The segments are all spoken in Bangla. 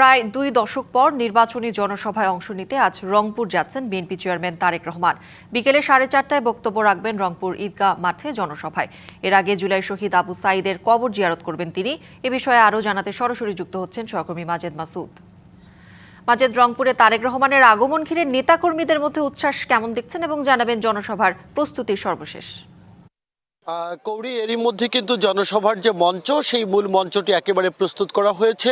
প্রায় 2 দশক পর নির্বাচনী জনসভায় অংশ নিতে আজ রংপুর যাচ্ছেন বিএনপি চেয়ারম্যান তারেক রহমান। বিকেলে 4:30টায় বক্তব্য রাখবেন রংপুর ঈদগাহ মাঠে জনসভায়। এর আগে জুলাই শহীদ আবু সাঈদের কবর জিয়ারত করবেন তিনি। এ বিষয়ে আরও জানাতে সরাসরি যুক্ত হচ্ছেন সহকর্মী মাজেদ মাসুদ। মাজেদ, রংপুরে তারেক রহমানের আগমন ঘিরে নেতাকর্মীদের মধ্যে উচ্ছ্বাস কেমন দেখছেন এবং জানাবেন জনসভার প্রস্তুতির সর্বশেষ। কৌরি, এরই মধ্যে কিন্তু জনসভার যে মঞ্চ, সেই মূল মঞ্চটি একেবারে প্রস্তুত করা হয়েছে,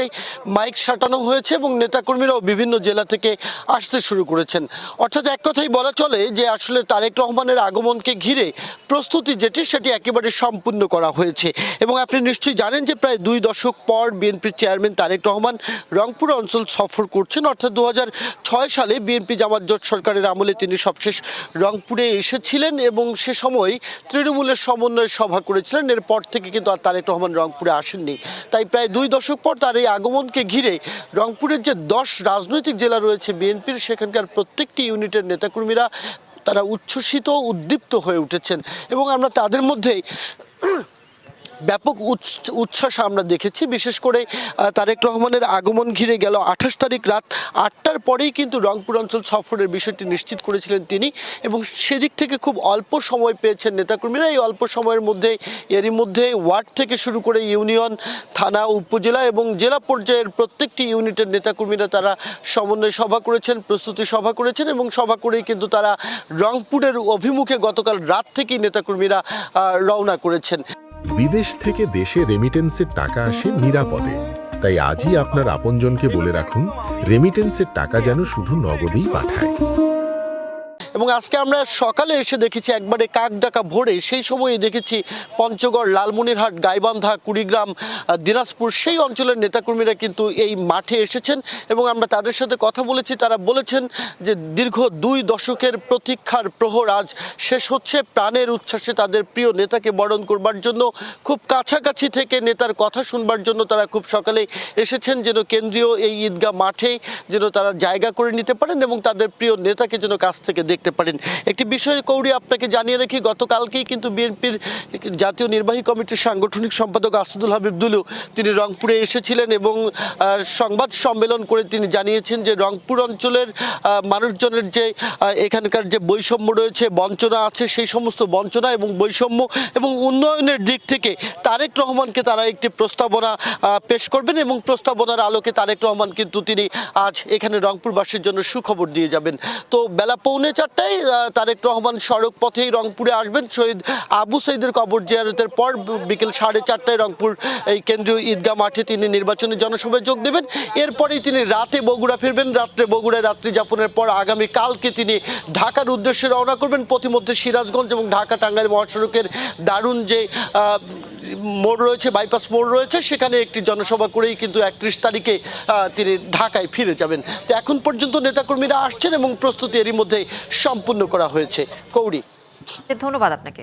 মাইক সাটানো হয়েছে এবং নেতাকর্মীরাও বিভিন্ন জেলা থেকে আসতে শুরু করেছেন। অর্থাৎ এক কথাই বলা চলে যে আসলে তারেক রহমানের আগমনকে ঘিরে প্রস্তুতি সেটি একেবারে সম্পূর্ণ করা হয়েছে। এবং আপনি নিশ্চয়ই জানেন যে প্রায় 2 দশক পর বিএনপির চেয়ারম্যান তারেক রহমান রংপুর অঞ্চল সফর করছেন। অর্থাৎ 2006 সালে বিএনপি জামাত জোট সরকারের আমলে তিনি সবশেষ রংপুরে এসেছিলেন এবং সে সময় তৃণমূলের সমন্বয় সভা করেছিলেন। এরপর থেকে কিন্তু আর তারেক রহমান রংপুরে আসেননি। তাই প্রায় 2 দশক পর তার এই আগমনকে ঘিরে রংপুরের যে 10 রাজনৈতিক জেলা রয়েছে বিএনপির, সেখানকার প্রত্যেকটি ইউনিটের নেতাকর্মীরা তারা উচ্ছ্বসিত, উদ্দীপ্ত হয়ে উঠেছেন এবং আমরা তাদের মধ্যে ব্যাপক উচ্ছ্বাস আমরা দেখেছি। বিশেষ করে তারেক রহমানের আগমন ঘিরে গেল 28 তারিখ রাত 8টার পরেই কিন্তু রংপুর অঞ্চল সফরের বিষয়টি নিশ্চিত করেছিলেন তিনি এবং সেদিক থেকে খুব অল্প সময় পেয়েছেন নেতাকর্মীরা। এই অল্প সময়ের মধ্যে এরই মধ্যে ওয়ার্ড থেকে শুরু করে ইউনিয়ন, থানা, উপজেলা এবং জেলা পর্যায়ের প্রত্যেকটি ইউনিটের নেতাকর্মীরা তারা সমন্বয় সভা করেছেন, প্রস্তুতি সভা করেছেন এবং সভা করেই কিন্তু তারা রংপুরের অভিমুখে গতকাল রাত থেকেই নেতাকর্মীরা রওনা করেছেন। বিদেশ থেকে দেশে রেমিটেন্সের টাকা আসে নিরাপদে। তাই আজই আপনার আপনজনকে বলে রাখুন, রেমিটেন্সের টাকা যেন শুধু নগদেই পাঠায়। এবং আজকে আমরা সকালে এসে দেখেছি একবারে কাক ডাকা ভোরে, সেই সময়ে দেখেছি পঞ্চগড়, লালমনিরহাট, গাইবান্ধা, কুড়িগ্রাম, দিনাজপুর সেই অঞ্চলের নেতাকর্মীরা কিন্তু এই মাঠে এসেছেন এবং আমরা তাদের সাথে কথা বলেছি। তারা বলেছেন যে দীর্ঘ 2 দশকের প্রতীক্ষার প্রহর আজ শেষ হচ্ছে। প্রাণের উচ্ছ্বাসে তাদের প্রিয় নেতাকে বরণ করবার জন্য, খুব কাছাকাছি থেকে নেতার কথা শুনবার জন্য তারা খুব সকালে এসেছেন, যেন কেন্দ্রীয় এই ঈদগাহ মাঠে যেন তারা জায়গা করে নিতে পারেন এবং তাদের প্রিয় নেতাকে যেন কাছ থেকে দেখতে পারেন। একটি বিষয় কৌরি আপনাকে জানিয়ে রাখি, গতকালকেই কিন্তু বিএনপির জাতীয় নির্বাহী কমিটির সাংগঠনিক সম্পাদক আসাদুল হাবিব দুলু তিনি রংপুরে এসেছিলেন এবং সংবাদ সম্মেলন করে তিনি জানিয়েছেন যে রংপুর অঞ্চলের মানুষজনের যে এখানকার যে বৈষম্য রয়েছে, বঞ্চনা আছে, সেই সমস্ত বঞ্চনা এবং বৈষম্য এবং উন্নয়নের দিক থেকে তারেক রহমানকে তারা একটি প্রস্তাবনা পেশ করবেন এবং প্রস্তাবনার আলোকে তারেক রহমান কিন্তু তিনি আজ এখানে রংপুরবাসীর জন্য সুখবর দিয়ে যাবেন। তো বেলা 4:45 তারেক রহমান সড়ক পথেই রংপুরে আসবেন। শহীদ আবু সাঈদের কবর জিয়ারতের পর বিকেল 4:30টায় রংপুর এই কেন্দ্রীয় ঈদগাহ মাঠে তিনি নির্বাচনী জনসভায় যোগ দেবেন। এরপরেই তিনি রাতে বগুড়া ফিরবেন। রাত্রে বগুড়ায় রাত্রি যাপনের পর আগামী কালকে তিনি ঢাকার উদ্দেশ্যে রওনা করবেন। পথিমধ্যে সিরাজগঞ্জ এবং ঢাকা টাঙ্গাইল মহাসড়কের দারুণ যে মোড় রয়েছে, বাইপাস মোড় রয়েছে, সেখানে একটি জনসভা করেই কিন্তু 31 তারিখে তিনি ঢাকায় ফিরে যাবেন। তো এখন পর্যন্ত নেতাকর্মীরা আসছেন এবং প্রস্তুতি এরই মধ্যে সম্পূর্ণ করা হয়েছে। কৌরি, ধন্যবাদ আপনাকে।